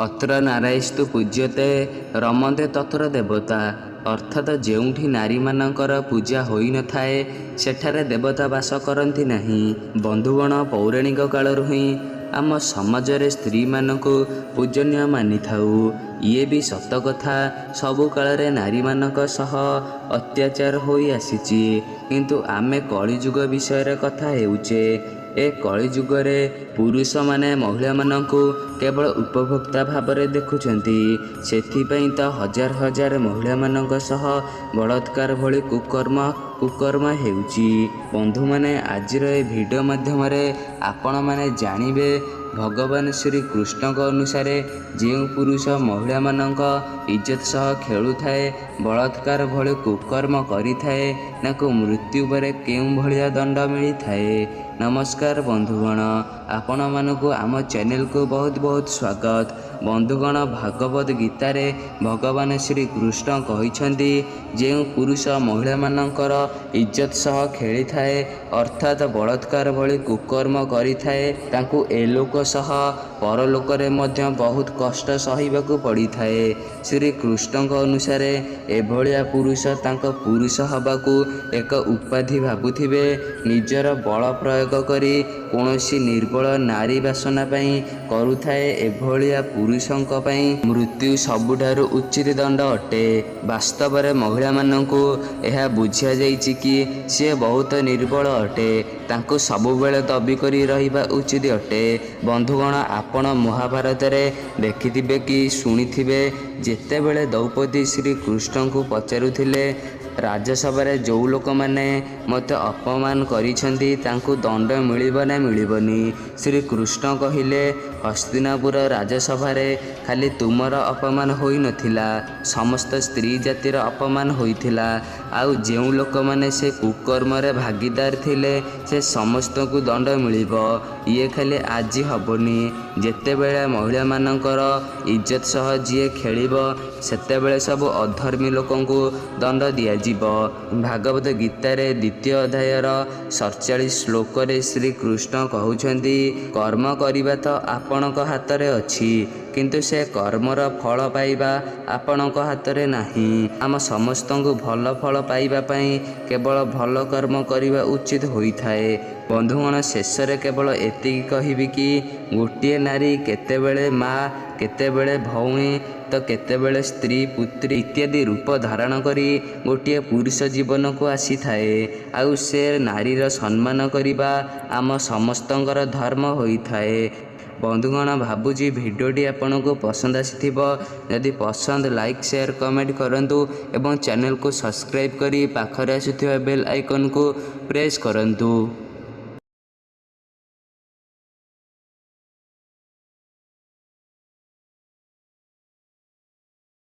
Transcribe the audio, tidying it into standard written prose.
ଅତ୍ର ନାରାୟସ୍ତୁ ପୂଜ୍ୟତେ ରମନ୍ତେ ତତ୍ର ଦେବତା। ଅର୍ଥାତ୍ ଯେଉଁଠି ନାରୀମାନଙ୍କର ପୂଜା ହୋଇନଥାଏ ସେଠାରେ ଦେବତା ବାସ କରନ୍ତି ନାହିଁ। ବନ୍ଧୁଗଣ, ପୌରାଣିକ କାଳରୁ ହିଁ ଆମ ସମାଜରେ ସ୍ତ୍ରୀମାନଙ୍କୁ ପୂଜନୀୟ ମାନିଥାଉ। ଇଏ ବି ସତ କଥା, ସବୁ କାଳରେ ନାରୀମାନଙ୍କ ସହ ଅତ୍ୟାଚାର ହୋଇ ଆସିଛି। କିନ୍ତୁ ଆମେ କଳିଯୁଗ ବିଷୟରେ କଥା ହେଉଛେ। ଏ କଳିଯୁଗରେ ପୁରୁଷମାନେ ମହିଳାମାନଙ୍କୁ କେବଳ ଉପଭୋକ୍ତା ଭାବରେ ଦେଖୁଛନ୍ତି। ସେଥିପାଇଁ ତ ହଜାର ହଜାର ମହିଳାମାନଙ୍କ ସହ ବଳାତ୍କାର ଭଳି କୁକର୍ମ ହେଉଛି। ବନ୍ଧୁମାନେ, ଆଜିର ଏ ଭିଡ଼ିଓ ମାଧ୍ୟମରେ ଆପଣମାନେ ଜାଣିବେ ଭଗବାନ ଶ୍ରୀକୃଷ୍ଣଙ୍କ ଅନୁସାରେ ଯେଉଁ ପୁରୁଷ ମହିଳାମାନଙ୍କ ଇଜ୍ଜତ ସହ ଖେଳୁଥାଏ, ବଳାତ୍କାର ଭଳି କୁକର୍ମ କରିଥାଏ, ତାଙ୍କୁ ମୃତ୍ୟୁ ପରେ କେଉଁ ଭଳିଆ ଦଣ୍ଡ ମିଳିଥାଏ। ନମସ୍କାର ବନ୍ଧୁଗଣ, ଆପଣମାନଙ୍କୁ ଆମ ଚ୍ୟାନେଲକୁ ବହୁତ ବହୁତ ସ୍ୱାଗତ। ବନ୍ଧୁଗଣ, ଭାଗବତ ଗୀତାରେ ଭଗବାନ ଶ୍ରୀକୃଷ୍ଣ କହିଛନ୍ତି, ଯେଉଁ ପୁରୁଷ ମହିଳାମାନଙ୍କର ଇଜ୍ଜତ ସହ ଖେଳିଥାଏ ଅର୍ଥାତ୍ ବଳାତ୍କାର ଭଳି କୁକର୍ମ କରିଥାଏ, ତାଙ୍କୁ ଏଲୋକ ସହ ପରଲୋକରେ ମଧ୍ୟ ବହୁତ କଷ୍ଟ ସହିବାକୁ ପଡ଼ିଥାଏ। ଶ୍ରୀକୃଷ୍ଣଙ୍କ ଅନୁସାରେ ଏଭଳିଆ ପୁରୁଷ ତାଙ୍କ ପୁରୁଷ ହେବାକୁ ଏକ ଉପାଧି ଭାବୁଥିବେ। ନିଜର ବଳ ପ୍ରୟୋଗ କରି କୌଣସି ନିର୍ବଳ ନାରୀ ବାସନା ପାଇଁ କରୁଥାଏ, ଏଭଳିଆ ପୁରୁଷଙ୍କ ପାଇଁ ମୃତ୍ୟୁ ସବୁଠାରୁ ଉଚିତ ଦଣ୍ଡ ଅଟେ। ବାସ୍ତବରେ ମହିଳାମାନଙ୍କୁ ଏହା ବୁଝାଯାଇଛି କି ସିଏ ବହୁତ ନିର୍ବଳ ଅଟେ, ତାଙ୍କୁ ସବୁବେଳେ ଦବି କରି ରହିବା ଉଚିତ ଅଟେ। ବନ୍ଧୁଗଣ, ଆପଣ ମହାଭାରତରେ ଦେଖିଥିବେ କି ଶୁଣିଥିବେ, ଯେତେବେଳେ ଦ୍ରୌପଦୀ ଶ୍ରୀକୃଷ୍ଣଙ୍କୁ ପଚାରୁଥିଲେ, ରାଜସଭାରେ ଯେଉଁ ଲୋକମାନେ ମୋତେ ଅପମାନ କରିଛନ୍ତି ତାଙ୍କୁ ଦଣ୍ଡ ମିଳିବ ନା ମିଳିବନି? ଶ୍ରୀକୃଷ୍ଣ କହିଲେ, ହସ୍ତିନାପୁର ରାଜସଭାରେ ଖାଲି ତୁମର ଅପମାନ ହୋଇନଥିଲା, ସମସ୍ତ ସ୍ତ୍ରୀ ଜାତିର ଅପମାନ ହୋଇଥିଲା। ଆଉ ଯେଉଁ ଲୋକମାନେ ସେ କୁକର୍ମରେ ଭାଗୀଦାର ଥିଲେ ସେ ସମସ୍ତଙ୍କୁ ଦଣ୍ଡ ମିଳିବ। ଇଏ ଖାଲି ଆଜି ହେବନି, ଯେତେବେଳେ ମହିଳାମାନଙ୍କର ଇଜ୍ଜତ ସହ ଯିଏ ଖେଳିବ ସେତେବେଳେ ସବୁ ଅଧର୍ମୀ ଲୋକଙ୍କୁ ଦଣ୍ଡ ଦିଆଯିବ। ଭାଗବତ ଗୀତାରେ 2ୟ ଅଧ୍ୟାୟର 47 ଶ୍ଲୋକରେ ଶ୍ରୀକୃଷ୍ଣ କହୁଛନ୍ତି, କର୍ମ କରିବା ତ ଆପଣଙ୍କ ହାତରେ ଅଛି, କିନ୍ତୁ ସେ କର୍ମର ଫଳ ପାଇବା ଆପଣଙ୍କ ହାତରେ ନାହିଁ। ଆମ ସମସ୍ତଙ୍କୁ ଭଲ ଫଳ ପାଇବା ପାଇଁ କେବଳ ଭଲ କର୍ମ କରିବା ଉଚିତ ହୋଇଥାଏ। ବନ୍ଧୁଗଣ, ଶେଷରେ କେବଳ ଏତିକି କହିବି କି ଗୋଟିଏ ନାରୀ କେତେବେଳେ ମା, କେତେବେଳେ ଭଉଣୀ ତ କେତେବେଳେ ସ୍ତ୍ରୀ, ପୁତ୍ରୀ ଇତ୍ୟାଦି ରୂପ ଧାରଣ କରି ଗୋଟିଏ ପୁରୁଷ ଜୀବନକୁ ଆସିଥାଏ। ଆଉ ସେ ନାରୀର ସମ୍ମାନ କରିବା ଆମ ସମସ୍ତଙ୍କର ଧର୍ମ ହୋଇଥାଏ। ବନ୍ଧୁଗଣ, ଭାବୁଛି ଭିଡ଼ିଓଟି ଆପଣଙ୍କୁ ପସନ୍ଦ ଆସିଥିବ। ଯଦି ପସନ୍ଦ, ଲାଇକ୍, ସେୟାର, କମେଣ୍ଟ କରନ୍ତୁ ଏବଂ ଚ୍ୟାନେଲକୁ ସବସ୍କ୍ରାଇବ୍ କରି ପାଖରେ ଆସୁଥିବା ବେଲ୍ ଆଇକନ୍କୁ ପ୍ରେସ୍ କରନ୍ତୁ।